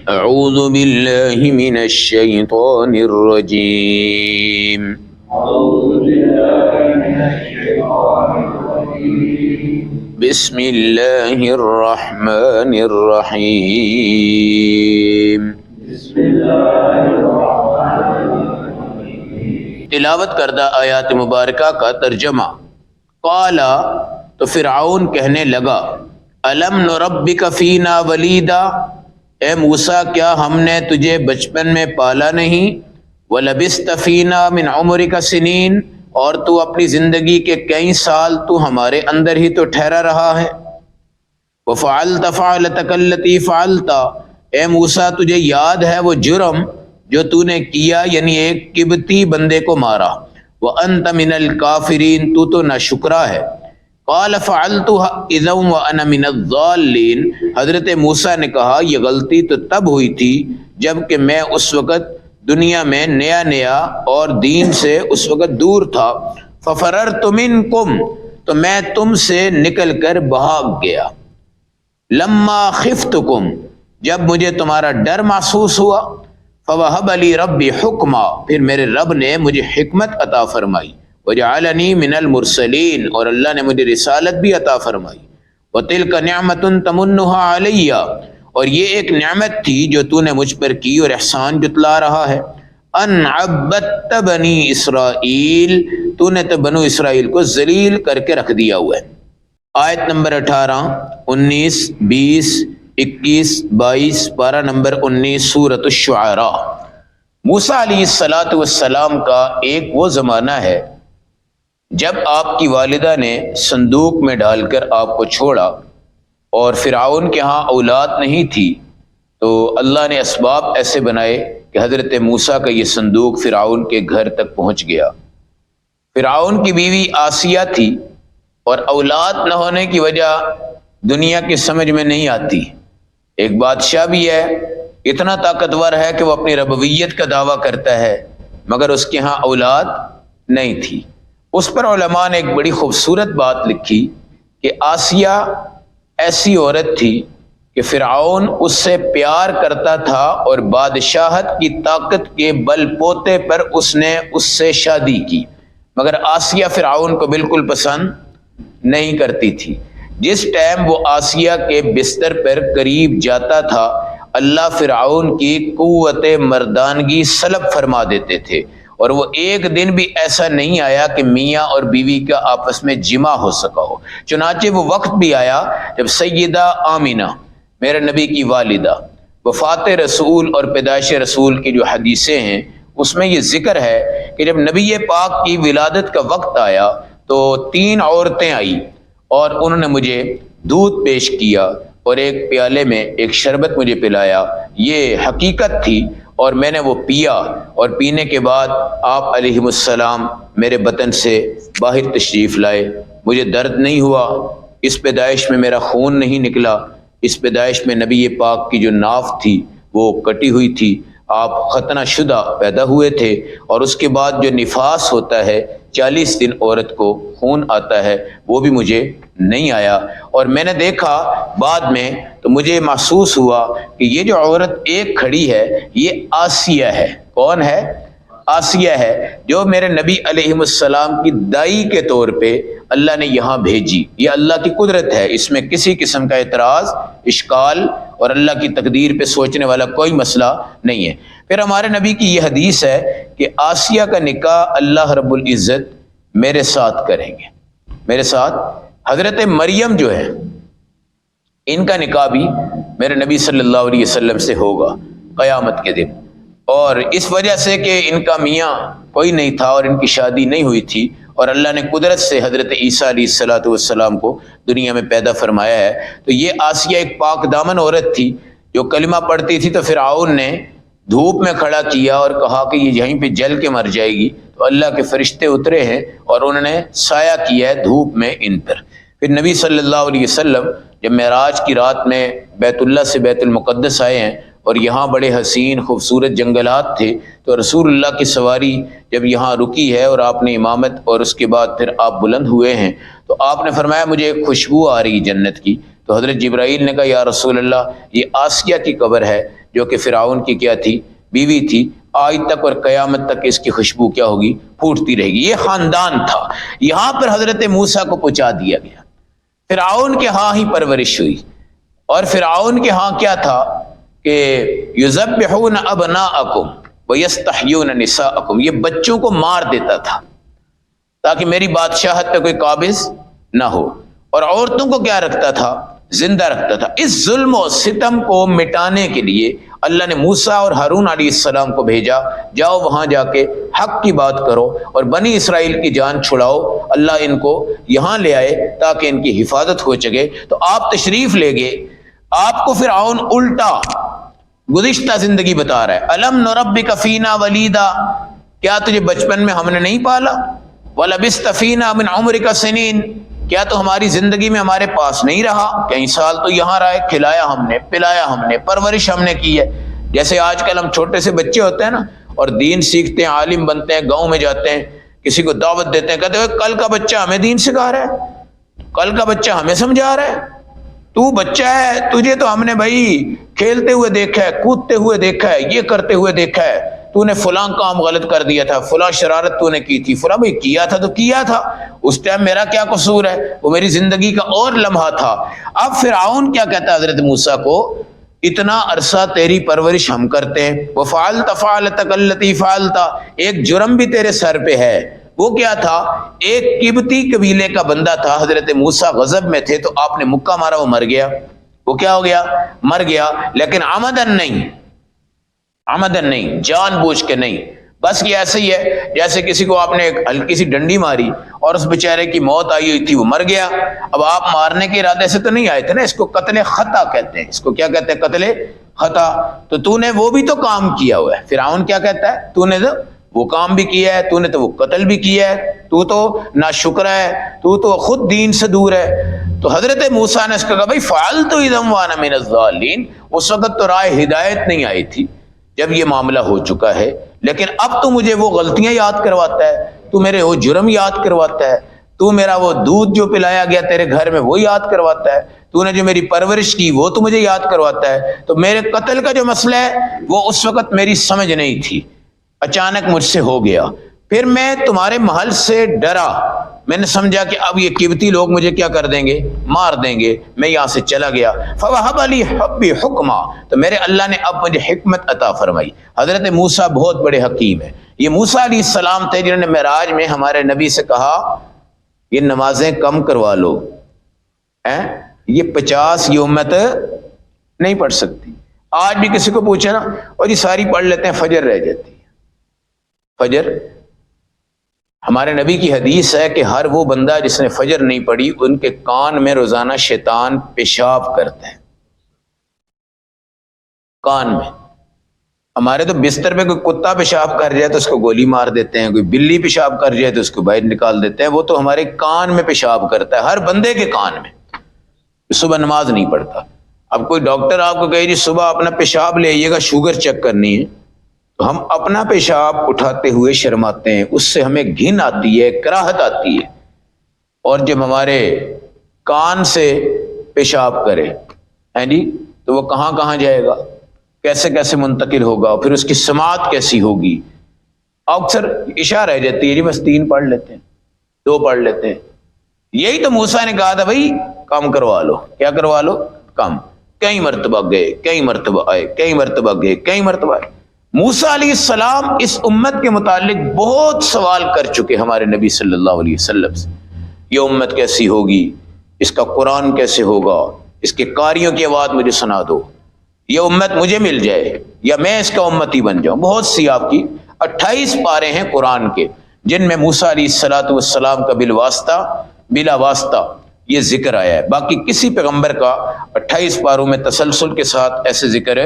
اعوذ باللہ من الشیطان الرجیم بسم اللہ الرحمن الرحیم تلاوت کردہ آیات مبارکہ کا ترجمہ۔ قال، تو فرعون کہنے لگا، الم نربک فینا ولیدا، اے موسیٰ کیا ہم نے تجھے بچپن میں پالا نہیں؟ وَلَبِثْتَ فِينَا مِنْ عُمُرِكَ سِنِينَ، اور تو اپنی زندگی کے کئی سال تو ہمارے اندر ہی تو ٹھہرا رہا ہے۔ وَفَعَلْتَ فَعْلَتَكَ الَّتِي فَعَلْتَ، اے موسیٰ تجھے یاد ہے وہ جرم جو تو نے کیا، یعنی ایک قبطی بندے کو مارا۔ وَأَنْتَ مِنَ الْكَافِرِينَ، تو ناشکرا ہے۔ قال فعلتها اذا وانا من الضالین، حضرت موسیٰ نے کہا یہ غلطی تو تب ہوئی تھی جب کہ میں اس وقت دنیا میں نیا اور دین سے اس وقت دور تھا۔ ففررت منکم، تو میں تم سے نکل کر بھاگ گیا۔ لما خفتکم، جب مجھے تمہارا ڈر محسوس ہوا۔ فوہب لی ربی حکما، پھر میرے رب نے مجھے حکمت عطا فرمائی۔ وجعلنی من المرسلین، اور اللہ نے مجھے رسالت بھی عطا فرمائی۔ وتلک نعمت تمنھا علی، اور یہ ایک نعمت تھی جو تو نے مجھ پر کی اور احسان جتلا رہا ہے۔ ان عبدت بنی اسرائیل، تو نے تو بنو اسرائیل کو ذلیل کر کے رکھ دیا ہوا ہے۔ آیت نمبر 18، 19، 20، 21، 22، پارہ نمبر 19 سورۃ الشعراء۔ موسیٰ علیہ السلام کا ایک وہ زمانہ ہے جب آپ کی والدہ نے صندوق میں ڈال کر آپ کو چھوڑا اور فرعون کے ہاں اولاد نہیں تھی، تو اللہ نے اسباب ایسے بنائے کہ حضرت موسیٰ کا یہ صندوق فرعون کے گھر تک پہنچ گیا۔ فرعون کی بیوی آسیہ تھی، اور اولاد نہ ہونے کی وجہ دنیا کی سمجھ میں نہیں آتی۔ ایک بادشاہ بھی ہے، اتنا طاقتور ہے کہ وہ اپنی ربویت کا دعویٰ کرتا ہے، مگر اس کے ہاں اولاد نہیں تھی۔ اس پر علماء نے ایک بڑی خوبصورت بات لکھی کہ آسیہ ایسی عورت تھی کہ فرعون اس سے پیار کرتا تھا، اور بادشاہت کی طاقت کے بل پوتے پر اس نے اس سے شادی کی، مگر آسیہ فرعون کو بالکل پسند نہیں کرتی تھی۔ جس ٹائم وہ آسیہ کے بستر پر قریب جاتا تھا، اللہ فرعون کی قوت مردانگی سلب فرما دیتے تھے، اور وہ ایک دن بھی ایسا نہیں آیا کہ میاں اور بیوی کا آپس میں جمع ہو سکا ہو۔ چنانچہ وہ وقت بھی آیا جب سیدہ آمینہ، میرے نبی کی والدہ، وفات رسول اور پیدائش رسول کی جو حدیثیں ہیں اس میں یہ ذکر ہے کہ جب نبی پاک کی ولادت کا وقت آیا تو 3 عورتیں آئیں اور انہوں نے مجھے دودھ پیش کیا اور ایک پیالے میں ایک شربت مجھے پلایا۔ یہ حقیقت تھی، اور میں نے وہ پیا، اور پینے کے بعد آپ علیہ السلام میرے بطن سے باہر تشریف لائے۔ مجھے درد نہیں ہوا، اس پیدائش میں میرا خون نہیں نکلا، اس پیدائش میں نبی پاک کی جو ناف تھی وہ کٹی ہوئی تھی، آپ ختنہ شدہ پیدا ہوئے تھے، اور اس کے بعد جو نفاس ہوتا ہے 40 دن عورت کو خون آتا ہے، وہ بھی مجھے نہیں آیا۔ اور میں نے دیکھا بعد میں تو مجھے محسوس ہوا کہ یہ جو عورت ایک کھڑی ہے یہ آسیہ ہے۔ کون ہے؟ آسیہ ہے، جو میرے نبی علیہ السلام کی دائی کے طور پہ اللہ نے یہاں بھیجی۔ یہ اللہ کی قدرت ہے، اس میں کسی قسم کا اعتراض، اشکال اور اللہ کی تقدیر پہ سوچنے والا کوئی مسئلہ نہیں ہے۔ پھر ہمارے نبی کی یہ حدیث ہے کہ آسیہ کا نکاح اللہ رب العزت میرے ساتھ کریں گے، میرے ساتھ۔ حضرت مریم جو ہے ان کا نکاح بھی میرے نبی صلی اللہ علیہ وسلم سے ہوگا قیامت کے دن، اور اس وجہ سے کہ ان کا میاں کوئی نہیں تھا اور ان کی شادی نہیں ہوئی تھی، اور اللہ نے قدرت سے حضرت عیسیٰ علیہ السلام کو دنیا میں پیدا فرمایا ہے۔ تو یہ آسیہ ایک پاک دامن عورت تھی جو کلمہ پڑھتی تھی، تو فرعون نے دھوپ میں کھڑا کیا اور کہا کہ یہ یہیں پہ جل کے مر جائے گی، تو اللہ کے فرشتے اترے ہیں اور انہوں نے سایہ کیا ہے دھوپ میں ان پر۔ پھر نبی صلی اللہ علیہ وسلم جب معراج کی رات میں بیت اللہ سے بیت المقدس آئے ہیں، اور یہاں بڑے حسین خوبصورت جنگلات تھے، تو رسول اللہ کی سواری جب یہاں رکی ہے اور آپ نے امامت، اور اس کے بعد پھر آپ بلند ہوئے ہیں، تو آپ نے فرمایا مجھے ایک خوشبو آ رہی جنت کی۔ تو حضرت جبرائیل نے کہا یا رسول اللہ، یہ آسیہ کی قبر ہے جو کہ فرعون کی کیا تھی؟ بیوی تھی، آج تک اور قیامت تک اس کی خوشبو کیا ہوگی؟ پھوٹتی رہے گی۔ یہ خاندان تھا۔ یہاں پر حضرت موسیٰ کو پہنچا دیا گیا، فرعون کے ہاں ہی پرورش ہوئی، اور فرعون کے ہاں کیا تھا کہ یذبحون ابناءکم ویستحیون نساءکم، یہ بچوں کو مار دیتا تھا تاکہ میری بادشاہت پہ کوئی قابض نہ ہو، اور عورتوں کو کیا رکھتا تھا؟ زندہ رکھتا تھا۔ اس ظلم و ستم کو مٹانے کے لیے اللہ نے موسیٰ اور ہارون علیہ السلام کو بھیجا، جاؤ وہاں جا کے حق کی بات کرو اور بنی اسرائیل کی جان چھڑاؤ، اللہ ان کو یہاں لے آئے تاکہ ان کی حفاظت ہو سکے۔ تو آپ تشریف لے گئے، آپ کو فرعون الٹا گزشتہ زندگی بتا رہا ہے، الم نربک فینا ولیدا، کیا تجھے بچپن میں ہم نے نہیں پالا؟ وَلَبِثْتَ فِينَا مِنْ عُمْرِكَ سِنِينَ، کیا تو ہماری زندگی میں ہمارے پاس نہیں رہا؟ کئی سال تو یہاں رہے، کھلایا ہم نے، پلایا ہم نے، پرورش ہم نے کی ہے۔ جیسے آج کل ہم چھوٹے سے بچے ہوتے ہیں نا، اور دین سیکھتے ہیں، عالم بنتے ہیں، گاؤں میں جاتے ہیں، کسی کو دعوت دیتے ہیں، کہتے ہیں کل کا بچہ ہمیں دین سکھا رہا ہے، کل کا بچہ ہمیں سمجھا رہا ہے، تو بچہ ہے، تجھے تو ہم نے بھائی کھیلتے ہوئے دیکھا ہے، کودتے ہوئے دیکھا ہے، یہ کرتے ہوئے دیکھا ہے، تو نے فلاں کام غلط کر دیا تھا، فلاں شرارت تو نے کی تھی، فلاں بھائی کیا تھا تو کیا تھا، اس ٹائم میرا کیا قصور ہے، وہ میری زندگی کا اور لمحہ تھا۔ اب فرعون کیا کہتا ہے حضرت موسیٰ کو، اتنا عرصہ تیری پرورش ہم کرتے ہیں، وَفَعَلْتَ فَعَلَتَكَ الَّتِي فَعَلْتَ، ایک جرم بھی تیرے سر پہ ہے، وہ کیا تھا؟ ایک قبطی قبیلے کا بندہ تھا، حضرت موسیٰ غضب میں تھے تو آپ نے مکہ مارا، وہ مر گیا، وہ کیا ہو گیا؟ مر گیا، لیکن عمدن نہیں، عمدن نہیں، جان بوجھ کے نہیں، بس یہ ایسے ہی ہے جیسے کسی کو آپ نے ایک ہلکی سی ڈنڈی ماری اور اس بیچارے کی موت آئی ہوئی تھی، وہ مر گیا۔ اب آپ مارنے کے ارادے سے تو نہیں آئے تھے نا، اس کو قتل خطا کہتے ہیں، اس کو کیا کہتے ہیں؟ قتل خطا۔ تو نے وہ بھی تو کام کیا ہوا ہے۔ فرعون کیا کہتا ہے؟ تو نے تو وہ کام بھی کیا ہے، تو نے تو وہ قتل بھی کیا ہے، تو ناشکر ہے، تو خود دین سے دور ہے۔ تو حضرت موسیٰ نے اس کو کہا بھائی فعلت اذا وانا من الضالین، اس وقت تو راہ ہدایت نہیں آئی تھی جب یہ معاملہ ہو چکا ہے، لیکن اب تو مجھے وہ غلطیاں یاد کرواتا ہے، تو میرے وہ جرم یاد کرواتا ہے، تو میرا وہ دودھ جو پلایا گیا تیرے گھر میں وہ یاد کرواتا ہے، تو نے جو میری پرورش کی وہ تو مجھے یاد کرواتا ہے۔ تو میرے قتل کا جو مسئلہ ہے وہ اس وقت میری سمجھ نہیں تھی، اچانک مجھ سے ہو گیا، پھر میں تمہارے محل سے ڈرا، میں نے سمجھا کہ اب یہ قبطی لوگ مجھے کیا کر دیں گے؟ مار دیں گے، میں یہاں سے چلا گیا۔ فوہب لی ربی حکما، تو میرے اللہ نے اب مجھے حکمت عطا فرمائی۔ حضرت موسیٰ بہت بڑے حکیم ہیں، یہ موسیٰ علیہ السلام تھے جنہوں نے معراج میں ہمارے نبی سے کہا یہ نمازیں کم کروا لو، یہ 50 یہ امت نہیں پڑھ سکتی۔ آج بھی کسی کو پوچھے نا، اور یہ ساری پڑھ لیتے ہیں، فجر رہ جاتی ہے، فجر۔ ہمارے نبی کی حدیث ہے کہ ہر وہ بندہ جس نے فجر نہیں پڑھی، ان کے کان میں روزانہ شیطان پیشاب کرتا ہے، کان میں۔ ہمارے تو بستر پہ کوئی کتا پیشاب کر جائے تو اس کو گولی مار دیتے ہیں، کوئی بلی پیشاب کر جائے تو اس کو باہر نکال دیتے ہیں، وہ تو ہمارے کان میں پیشاب کرتا ہے، ہر بندے کے کان میں۔ صبح نماز نہیں پڑھتا۔ اب کوئی ڈاکٹر آپ کو کہے جی صبح اپنا پیشاب لے آئیے گا، شوگر چیک کرنی ہے، تو ہم اپنا پیشاب اٹھاتے ہوئے شرماتے ہیں، اس سے ہمیں گھن آتی ہے، کراہت آتی ہے۔ اور جب ہمارے کان سے پیشاب کرے جی تو وہ کہاں کہاں جائے گا، کیسے کیسے منتقل ہوگا، پھر اس کی سماعت کیسی ہوگی۔ اکثر عشاء رہ جاتی ہے جی، بس 3 پڑھ لیتے ہیں، 2 پڑھ لیتے ہیں۔ یہی تو موسیٰ نے کہا تھا بھائی کم کروا لو، کیا کروا لو؟ کم۔ کئی مرتبہ گئے، کئی مرتبہ آئے، کئی مرتبہ گئے، کئی مرتبہ آئے۔ موسیٰ علیہ السلام اس امت کے متعلق بہت سوال کر چکے ہمارے نبی صلی اللہ علیہ وسلم سے، یہ امت کیسی ہوگی، اس کا قرآن کیسے ہوگا، اس کے قاریوں کی آواز مجھے سنا دو، یہ امت مجھے مل جائے یا میں اس کا امتی بن جاؤں۔ بہت سی آپ کی 28 پارے ہیں قرآن کے جن میں موسیٰ علیہ السلام کا بلا واسطہ یہ ذکر آیا ہے، باقی کسی پیغمبر کا 28 پاروں میں تسلسل کے ساتھ ایسے ذکر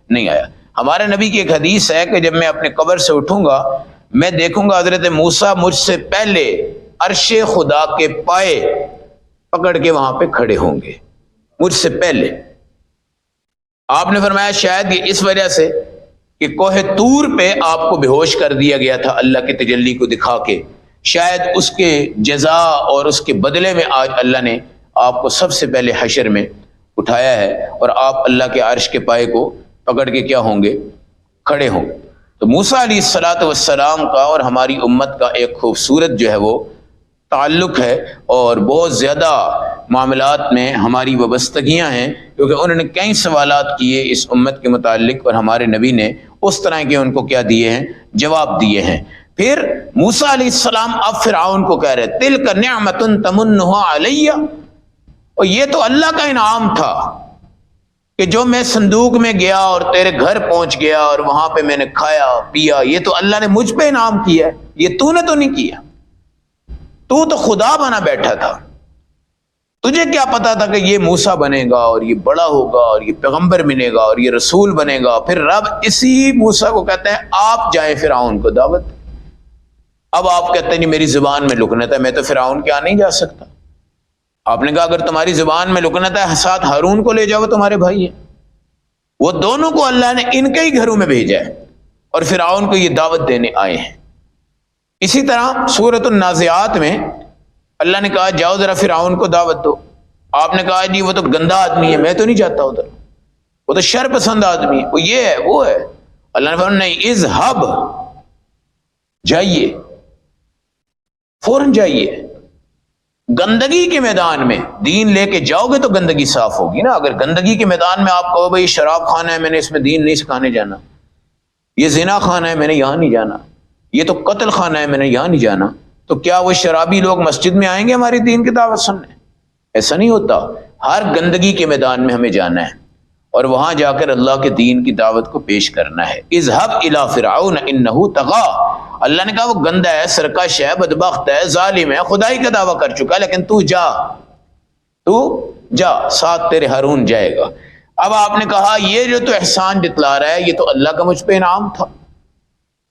نہیں آیا۔ ہمارے نبی کی ایک حدیث ہے کہ جب میں اپنے قبر سے اٹھوں گا میں دیکھوں گا حضرت موسیٰ مجھ سے پہلے عرش خدا کے پائے پکڑ کے وہاں پہ کھڑے ہوں گے، مجھ سے پہلے۔ آپ نے فرمایا شاید یہ اس وجہ سے کہ کوہ طور پہ آپ کو بے ہوش کر دیا گیا تھا اللہ کے تجلی کو دکھا کے، شاید اس کے جزا اور اس کے بدلے میں آج اللہ نے آپ کو سب سے پہلے حشر میں اٹھایا ہے اور آپ اللہ کے عرش کے پائے کو پکڑ کے کیا ہوں گے؟ کھڑے ہوں گے۔ تو موسیٰ علیہ السلام کا اور ہماری امت کا ایک خوبصورت جو ہے وہ تعلق ہے، اور بہت زیادہ معاملات میں ہماری وابستگیاں ہیں، کیونکہ انہوں نے کئی سوالات کیے اس امت کے متعلق، اور ہمارے نبی نے اس طرح کے ان کو کیا دیے ہیں؟ جواب دیے ہیں۔ پھر موسیٰ علیہ السلام اب فرعون کو کہہ رہے تلک نعمت تمنھا علی، اور یہ تو اللہ کا انعام تھا کہ جو میں صندوق میں گیا اور تیرے گھر پہنچ گیا اور وہاں پہ میں نے کھایا پیا، یہ تو اللہ نے مجھ پہ انعام کیا ہے، یہ تو نے تو نہیں کیا، تو خدا بنا بیٹھا تھا، تجھے کیا پتا تھا کہ یہ موسیٰ بنے گا اور یہ بڑا ہوگا اور یہ پیغمبر بنے گا اور یہ رسول بنے گا۔ پھر رب اسی موسیٰ کو کہتے ہیں آپ جائیں فرعون کو دعوت۔ اب آپ کہتے ہیں نہیں میری زبان میں لکنت ہے، میں تو فرعون کے یہاں نہیں جا سکتا۔ آپ نے کہا اگر تمہاری زبان میں لکنت ہے ساتھ ہارون کو لے جاؤ، تمہارے بھائی ہیں، وہ دونوں کو اللہ نے ان کے ہی گھروں میں بھیجا ہے اور فرعون کو یہ دعوت دینے آئے ہیں۔ اسی طرح سورۃ النازعات میں اللہ نے کہا جاؤ ذرا فرعون کو دعوت دو، آپ نے کہا جی وہ تو گندا آدمی ہے، میں تو نہیں جاتا ادھر، وہ تو شر پسند آدمی ہے، وہ یہ ہے وہ ہے۔ اللہ نے فرمایا نہیں، اذهب، جائیے، فوراً جائیے۔ گندگی کے میدان میں دین لے کے جاؤ گے تو گندگی صاف ہوگی نا۔ اگر گندگی کے میدان میں آپ کہو بھائی شراب خانہ ہے، میں نے اس میں دین نہیں سکھانے جانا، یہ زنا خانہ ہے، میں نے یہاں نہیں جانا، یہ تو قتل خانہ ہے، میں نے یہاں نہیں جانا، تو کیا وہ شرابی لوگ مسجد میں آئیں گے ہماری دین کی دعوت سننے؟ ایسا نہیں ہوتا۔ ہر گندگی کے میدان میں ہمیں جانا ہے اور وہاں جا کر اللہ کے دین کی دعوت کو پیش کرنا ہے۔ اذهب الى فرعون انه طغى، اللہ نے کہا وہ گندا ہے، سرکش ہے، بدبخت ہے، ظالم ہے، خدائی کا دعویٰ کر چکا ہے، لیکن تو جا، ساتھ تیرے ہارون جائے گا۔ اب آپ نے کہا یہ جو تو احسان جتلا رہا ہے یہ تو اللہ کا مجھ پہ انعام تھا،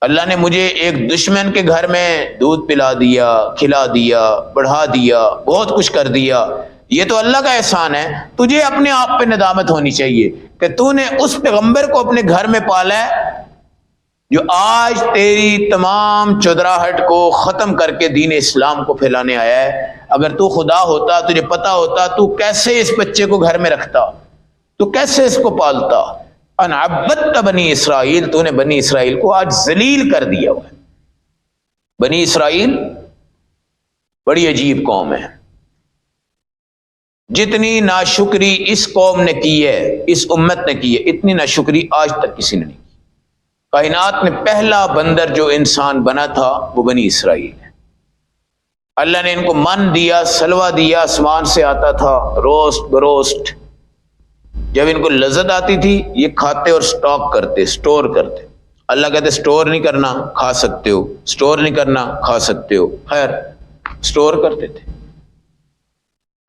اللہ نے مجھے ایک دشمن کے گھر میں دودھ پلا دیا، کھلا دیا، بڑھا دیا، بہت کچھ کر دیا، یہ تو اللہ کا احسان ہے۔ تجھے اپنے آپ پہ ندامت ہونی چاہیے کہ تو نے اس پیغمبر کو اپنے گھر میں پالا ہے جو آج تیری تمام چودراہٹ کو ختم کر کے دین اسلام کو پھیلانے آیا ہے۔ اگر تو خدا ہوتا، تجھے پتا ہوتا، تو کیسے اس بچے کو گھر میں رکھتا، تو کیسے اس کو پالتا۔ ان عبدت بنی اسرائیل، تو نے بنی اسرائیل کو آج ذلیل کر دیا ہوا ہے۔ بنی اسرائیل بڑی عجیب قوم ہے، جتنی ناشکری اس قوم نے کی ہے، اس امت نے کی ہے، اتنی ناشکری آج تک کسی نے نہیں کی۔ کائنات میں پہلا بندر جو انسان بنا تھا وہ بنی اسرائیل ہے۔ اللہ نے ان کو من دیا، سلوہ دیا، آسمان سے آتا تھا روسٹ بروسٹ، جب ان کو لذت آتی تھی یہ کھاتے اور سٹاک کرتے، سٹور کرتے۔ اللہ کہتے سٹور نہیں کرنا، کھا سکتے ہو، سٹور نہیں کرنا، کھا سکتے ہو، خیر سٹور کرتے تھے۔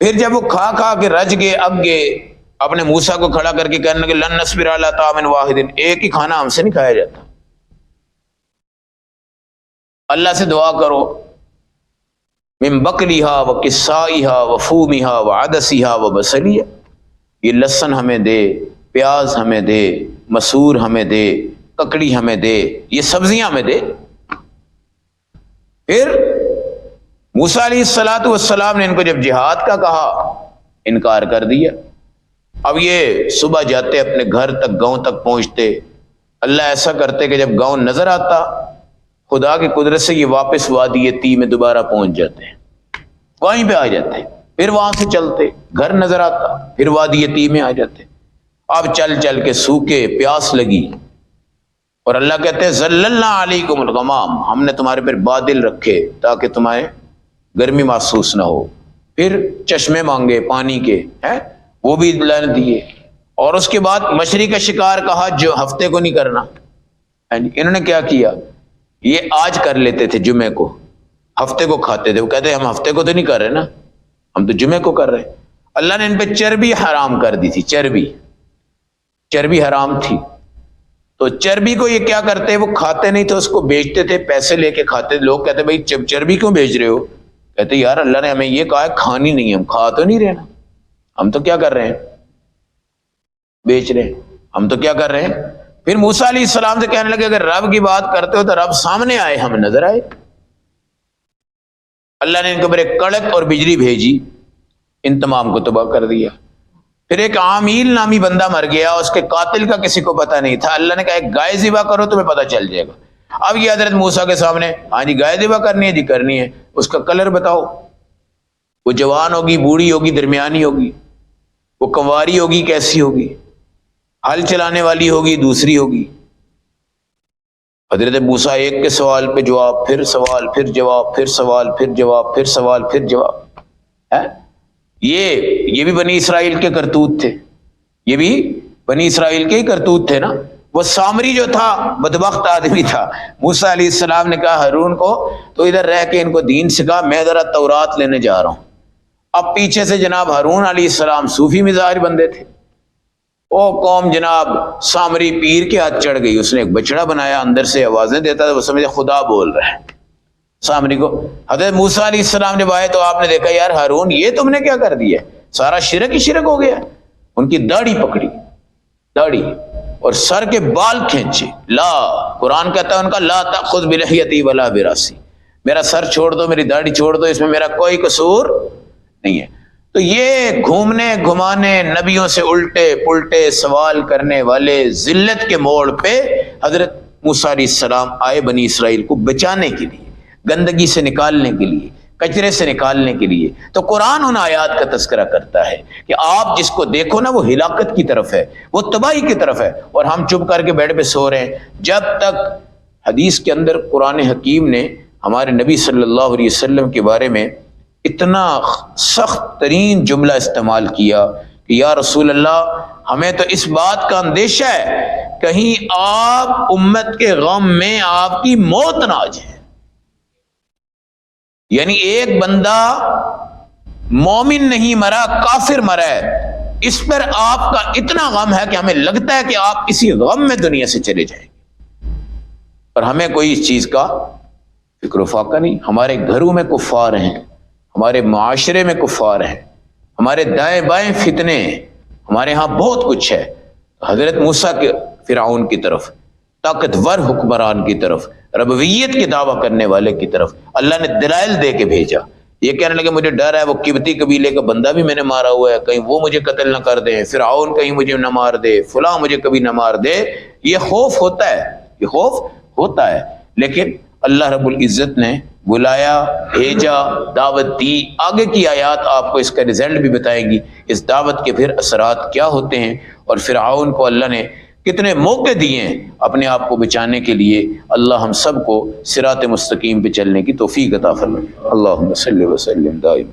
پھر جب وہ کھا کھا کے رج گئے، اب گئے، اپنے موسیٰ کو کھڑا کر کے کہنے لگے لن نصبر علی طعام واحد، ایک ہی کھانا ہم سے نہیں کھایا جاتا، اللہ سے دعا کرو من بقلیہا و قصائہا و فومہا و عدسہا و بصلیہا، یہ لہسن ہمیں دے، پیاز ہمیں دے، مسور ہمیں دے، ککڑی ہمیں دے، یہ سبزیاں ہمیں دے۔ پھر موسیٰ علیہ السلام نے ان کو جب جہاد کا کہا انکار کر دیا۔ اب یہ صبح جاتے اپنے گھر تک، گاؤں تک پہنچتے، اللہ ایسا کرتے کہ جب گاؤں نظر آتا خدا کی قدرت سے یہ واپس وادی تی میں دوبارہ پہنچ جاتے ہیں، وہیں پہ آ جاتے ہیں، پھر وہاں سے چلتے، گھر نظر آتا، پھر وادی تی میں آ جاتے۔ اب چل چل کے سوکھے، پیاس لگی، اور اللہ کہتے ہیں ظللنا علیکم الغمام، ہم نے تمہارے پر بادل رکھے تاکہ تمہیں گرمی محسوس نہ ہو۔ پھر چشمے مانگے پانی کے، ہیں وہ بھی اللہ نے دیے، اور اس کے بعد مچھلی کا شکار کہا جو ہفتے کو نہیں کرنا۔ انہوں نے کیا کیا، یہ آج کر لیتے تھے جمعے کو، ہفتے کو کھاتے تھے، وہ کہتے ہیں ہم ہفتے کو تو نہیں کر رہے نا، ہم تو جمعے کو کر رہے ہیں۔ اللہ نے ان پہ چربی حرام کر دی تھی، چربی حرام تھی، تو چربی کو یہ کیا کرتے، وہ کھاتے نہیں تھے، اس کو بیچتے تھے، پیسے لے کے کھاتے۔ لوگ کہتے بھائی چربی کیوں بیچ رہے ہو؟ کہتے یار اللہ نے ہمیں یہ کہا ہے کھانی نہیں ہے، ہم کھا تو نہیں رہے نا، ہم تو کیا کر رہے ہیں، بیچ رہے ہیں، ہم تو کیا کر رہے ہیں۔ پھر موسیٰ علیہ السلام سے کہنے لگے اگر رب کی بات کرتے ہو تو رب سامنے آئے، ہمیں نظر آئے۔ اللہ نے ان کے اوپر ایک کڑک اور بجلی بھیجی، ان تمام کو تباہ کر دیا۔ پھر ایک عامیل نامی بندہ مر گیا، اس کے قاتل کا کسی کو پتہ نہیں تھا، اللہ نے کہا ایک گائے ذبح کرو تمہیں پتہ چل جائے گا۔ اب یہ حضرت موسیٰ کے سامنے، ہاں جی گائے ذبح کرنی ہے، جی کرنی ہے، اس کا کلر بتاؤ، وہ جوان ہوگی، بوڑھی ہوگی، درمیانی ہوگی، وہ کنواری ہوگی، کیسی ہوگی، ہل چلانے والی ہوگی، دوسری ہوگی۔ حضرت موسیٰ ایک کے سوال پہ جواب، پھر سوال، پھر جواب، پھر سوال، پھر جواب، پھر سوال، پھر جواب۔ یہ بھی بنی اسرائیل کے کرتوت تھے، یہ بھی بنی اسرائیل کے ہی کرتوت تھے نا۔ وہ سامری جو تھا بدبخت آدمی تھا، موسیٰ علیہ السلام نے کہا ہارون کو تو ادھر رہ کے ان کو دین سکھا، میں ذرا تورات لینے جا رہا ہوں۔ اب پیچھے سے جناب ہارون علیہ السلام صوفی مزاج بندے تھے، وہ قوم جناب سامری پیر کے ہاتھ چڑھ گئی، اس نے ایک بچڑا بنایا، اندر سے آوازیں دیتا تھا، وہ سمجھے خدا بول رہا ہے سامری کو۔ حضرت موسیٰ علیہ السلام جب آئے تو آپ نے دیکھا یار ہارون یہ تم نے کیا کر دیا، سارا شرک ہی شرک ہو گیا۔ ان کی داڑھی پکڑی، داڑھی اور سر کے بال کھینچے، لا، قرآن کہتا ہے ان کا لا تأخذ بلحیتی ولا براسی، میرا سر چھوڑ دو، میری داڑھی چھوڑ دو، اس میں میرا کوئی قصور نہیں ہے۔ تو یہ گھومنے گھمانے نبیوں سے الٹے پلٹے سوال کرنے والے ذلت کے موڑ پہ حضرت موسیٰ علیہ السلام آئے بنی اسرائیل کو بچانے کے لیے، گندگی سے نکالنے کے لیے، کچرے سے نکالنے کے لیے۔ تو قرآن ان آیات کا تذکرہ کرتا ہے کہ آپ جس کو دیکھو نا وہ ہلاکت کی طرف ہے، وہ تباہی کی طرف ہے، اور ہم چپ کر کے بیڈ پہ سو رہے ہیں۔ جب تک حدیث کے اندر قرآن حکیم نے ہمارے نبی صلی اللہ علیہ وسلم کے بارے میں اتنا سخت ترین جملہ استعمال کیا کہ یا رسول اللہ ہمیں تو اس بات کا اندیشہ ہے کہیں آپ امت کے غم میں آپ کی موت نہ آ جائے۔ یعنی ایک بندہ مومن نہیں مرا، کافر مرا ہے، اس پر آپ کا اتنا غم ہے کہ ہمیں لگتا ہے کہ آپ کسی غم میں دنیا سے چلے جائیں گے، اور ہمیں کوئی اس چیز کا فکر و فاقہ نہیں۔ ہمارے گھروں میں کفار ہیں، ہمارے معاشرے میں کفار ہیں، ہمارے دائیں بائیں فتنے ہیں، ہمارے ہاں بہت کچھ ہے۔ حضرت موسیٰ کے فرعون کی طرف، طاقتور حکمران کی طرف، ربویت کی دعویٰ کرنے والے کی طرف اللہ نے دلائل دے کے بھیجا۔ یہ کہنے لگے مجھے ڈر ہے وہ قبطی قبیلے کا بندہ بھی میں نے مارا ہوا ہے، کہیں وہ مجھے قتل نہ کر دیں، فرعون کہیں مجھے نہ مار دے، فلاں مجھے کبھی نہ مار دے۔ یہ خوف ہوتا ہے، یہ خوف ہوتا ہے، لیکن اللہ رب العزت نے بلایا، بھیجا، دعوت دی۔ آگے کی آیات آپ کو اس کا رزلٹ بھی بتائیں گی، اس دعوت کے پھر اثرات کیا ہوتے ہیں، اور فرعون کو اللہ نے کتنے موقع دیے ہیں اپنے آپ کو بچانے کے لیے۔ اللہ ہم سب کو صراط مستقیم پہ چلنے کی توفیق عطا فرمائے۔ اللہم صلی وسلم دائم